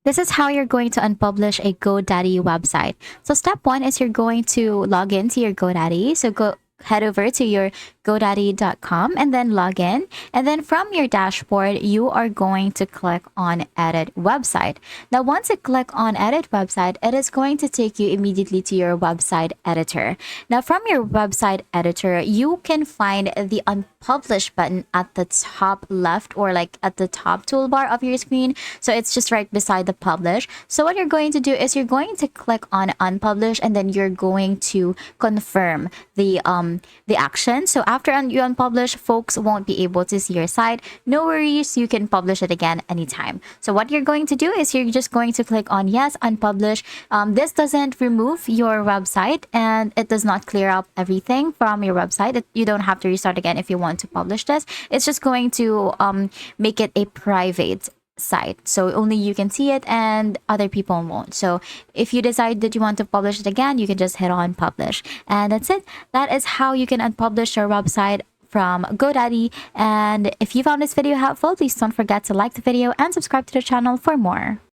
This is how you're going to unpublish a GoDaddy website. So step one is you're going to log into your GoDaddy. So go head over to your godaddy.com and then log in. And then from your dashboard, you are going to click on edit website. Now, once you click on edit website, it is going to take you immediately to your website editor. Now, from your website editor, you can find the unpublished button at the top left or like at the top toolbar of your screen. So it's just right beside the publish. So what you're going to do is you're going to click on unpublish and then you're going to confirm the action. So after you unpublish, folks won't be able to see your site. No worries, you can publish it again anytime. So what you're going to do is you're just going to click on yes, unpublish. This doesn't remove your website and it does not clear up everything from your website. You don't have to restart again if you want to publish this. It's just going to make it a private site, so only you can see it and other people won't. So if you decide that you want to publish it again, you can just hit on publish, and that's it. That is how you can unpublish your website from GoDaddy. And if you found this video helpful, please don't forget to like the video and subscribe to the channel for more.